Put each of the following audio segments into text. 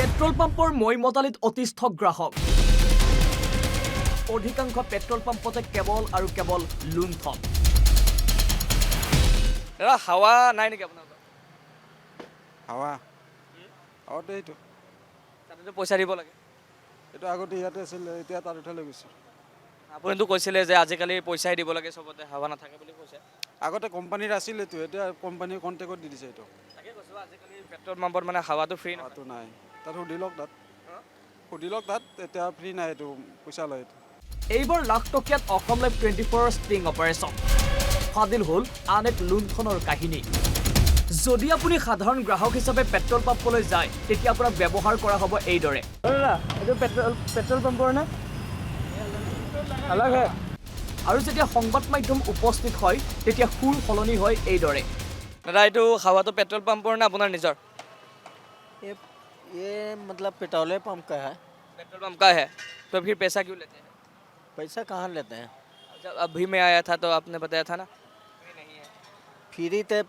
petrol পাম্পৰ মই মতালিত অতিষ্ঠ গ্ৰাহক অধিকাংশ পেট্ৰল পাম্পতে কেৱল আৰু কেৱল লুণ্ঠন এৰা হাৱা নাই নেকি আপোনালোকৰ হাৱা আগতে এইটো তাতে পইচা দিব লাগে এইটো আগতে ইয়াতে আছিল এতিয়া তাৰ উঠাই লৈ গৈছে আপুনিতো কৈছিলে যে আজিকালি পইচাই দিব লাগে চবতে হাৱা নাথাকে বুলি কৈছে আগতে কোম্পানীৰ আছিল এইটো এতিয়া কোম্পানীৰ কণ্টেক্টত দি দিছে এইটো তাকে কৈছোঁ আজিকালি পেট্ৰল পাম্পত মানে হাৱাটো ফ্ৰী নহয় হাৱাটো নাই তাত সুধি লওক তাত এতিয়া ফ্ৰী নাই এইটো পইচা লয় এইটো এইবাৰ লাখ টকীয়াত অসম লাইভ 24 ষ্টিং অপাৰেশ্যন ফাদিল হ'ল আন এক লুণ্ঠনৰ কাহিনী যদি আপুনি সাধাৰণ গ্ৰাহক হিচাপে পেট্ৰল পাম্পলৈ যায় তেতিয়া আপোনাক ব্যৱহাৰ কৰা হ'ব এইদৰে এইটো পেট্ৰল পাম্পৰ না अलग है আৰু যেতিয়া সংবাদ মাধ্যম উপস্থিত হয় তেতিয়া ফুল ফলনি হয় এইদৰে দাদা এইটো হাৱাটো পেট্ৰল পাম্পৰ না আপোনাৰ নিজৰ ये मतलब पेट्रोल पंप का है पेट्रोल पंप का है तो फिर पैसा क्यों लेते हैं पैसा कहाँ लेते हैं जब अभी मैं आया था तो आपने बताया था ना नहीं है फ्री तो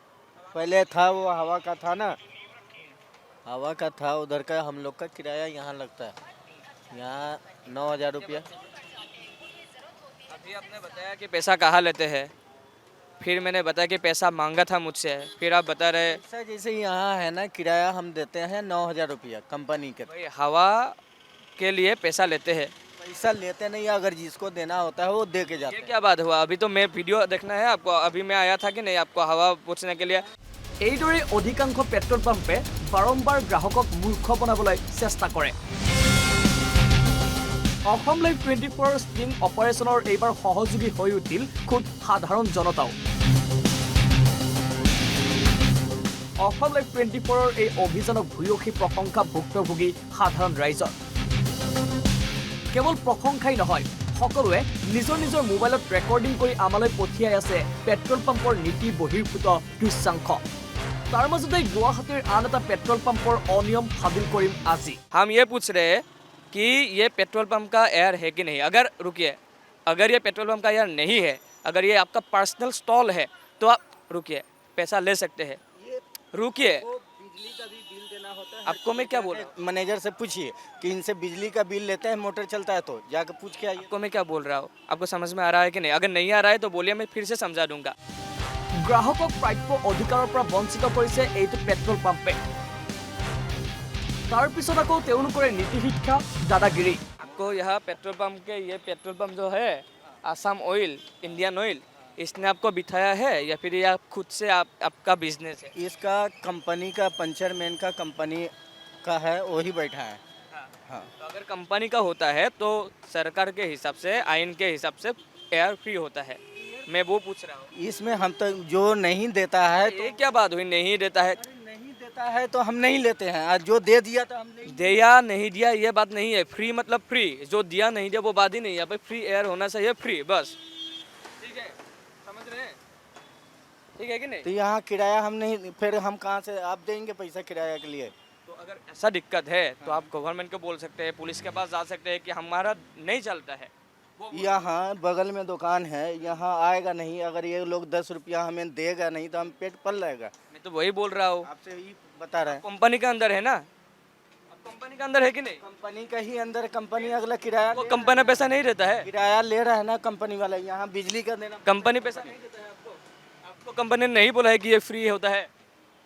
पहले था वो हवा का था ना हवा का था उधर का हम लोग का किराया यहाँ लगता है यहाँ 9,000 रुपया अभी आपने बताया कि पैसा कहाँ लेते हैं फिर मैंने बताया कि पैसा मांगा था मुझसे फिर आप बता रहे पैसा जैसे यहाँ है ना किराया हम देते हैं 9,000 रुपया कंपनी के भाई हवा के लिए पैसा लेते हैं पैसा लेते नहीं अगर जिसको देना होता है वो दे के जाते ये हैं क्या बात हुआ अभी तो मैं वीडियो देखना है आपको अभी मैं आया था कि नहीं आपको हवा पूछने के लिए এইদৰে অধিকাংশ পেট্ৰল পাম্পে বাৰম্বাৰ গ্ৰাহকক মূৰ্খ বনাবলৈ চেষ্টা কৰে অসম লাইভ 24 ষ্টিং অপাৰেশ্যনৰ এইবাৰ সহযোগী হৈ উঠিল খুব সাধাৰণ জনতাও অসম লাইভ 24ৰ এই অভিযানক ভূয়সী প্ৰশংসা ভুক্তভোগী সাধাৰণ ৰাইজৰ কেৱল প্ৰশংসাই নহয় সকলোৱে নিজৰ নিজৰ মোবাইলত ৰেকৰ্ডিং কৰি আমালৈ পঠিয়াই আছে পেট্ৰল পাম্পৰ নীতি বহিৰ্ভূত দৃশ্যাংশ तार मजते गुवाहाटीर आन एटा पेट्रोल पंपर अनियम फादिल करीम आजी हम ये पूछ रहे हैं कि ये पेट्रोल पंप का एयर है कि नहीं अगर रुकिए अगर ये पेट्रोल पंप का एयर नहीं है अगर ये आपका पर्सनल स्टॉल है तो आप रुकिए पैसा ले सकते हैं रुकिए बिजली का भी बिल देना होता है आपको मैं क्या बोल रहा हूँ मैनेजर से पूछिए कि इनसे बिजली का बिल लेते हैं मोटर चलता है तो जाकर पूछ के आइए आपको मैं क्या बोल रहा हूँ आपको समझ में आ रहा है कि नहीं अगर नहीं आ रहा है तो बोलिए मैं फिर से समझा दूंगा গ্ৰাহকক প্ৰাপ্য অধিকাৰৰ পৰা বঞ্চিত কৰিছে এইটো পেট্ৰল পাম্পে তাৰ পিছত আকৌ তেওঁলোকৰ নীতি শিক্ষা দাদাগিৰি आपको यहाँ पेट्रोल पंप के ये पेट्रोल पंप जो है आसाम ऑयल इंडियन ऑयल इसने आपको बिठाया है या फिर ये आप खुद से आपका बिजनेस है इसका कंपनी का पंचर मैन का कंपनी का है वही बैठा है हाँ तो अगर कंपनी का होता है तो सरकार के हिसाब से आइन के हिसाब से एयर फ्री होता है मैं वो पूछ रहा हूँ इसमें हम तो जो नहीं देता है ये क्या बात हुई नहीं देता है नहीं देता है तो हम नहीं लेते हैं और जो दे दिया तो हम नहीं दिया नहीं दिया ये बात नहीं है फ्री मतलब फ्री जो दिया नहीं दिया वो बात ही नहीं है भाई फ्री एयर होना चाहिए फ्री बस ठीक है समझ रहे हैं ठीक है कि नहीं तो यहाँ किराया हम नहीं फिर हम कहाँ से आप देंगे पैसा किराया के लिए तो अगर ऐसा दिक्कत है तो आप गवर्नमेंट को बोल सकते हैं पुलिस के पास जा सकते हैं कि हमारा नहीं चलता है यहाँ बगल में दुकान है यहाँ आएगा नहीं अगर ये लोग 10 रुपया हमें देगा नहीं तो हम पेट पल रहेगा मैं तो वही बोल रहा हूँ आपसे यही बता रहे हैं कंपनी का अंदर है ना कंपनी का अंदर है कि नहीं कंपनी का ही अंदर कंपनी अगला किराया वो कंपनी पैसा नहीं देता है किराया ले रहा है ना कंपनी वाला यहाँ बिजली का देना कंपनी पैसा नहीं देता है आपको कंपनी ने नहीं बोला है कि ये फ्री होता है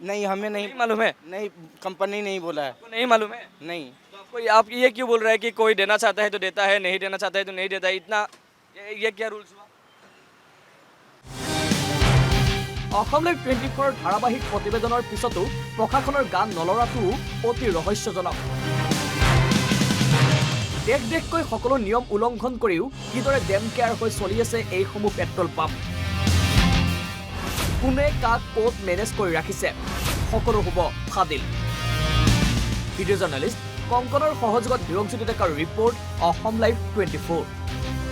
नहीं हमें नहीं मालूम है नहीं कंपनी नहीं बोला है आपको नहीं मालूम है नहीं तो आपको आप ये क्यों बोल रहे हैं कि कोई देना चाहता है तो देता है नहीं देना चाहता है तो नहीं देता है इतना ये क्या रूल्स हुआ অসম লাইভ 24 ধাৰাবাহিক প্ৰতিবেদনৰ পিছতো প্ৰশাসনৰ গান নলৰাটো অতি ৰহস্যজনক দেশকৈ সকলো নিয়ম উলংঘন কৰিও কিদৰে ডেম কেয়াৰ হৈ চলি আছে এইসমূহ পেট্ৰল পাম্প কোনে কাক ক'ত মেনেজ কৰি ৰাখিছে সকলো হ'ব ফাদিল ভিডিঅ' জাৰ্নেলিষ্ট কংকনৰ সহযোগত হিৰকজ্যোতি ডেকাৰ ৰিপৰ্ট অসম লাইভ 24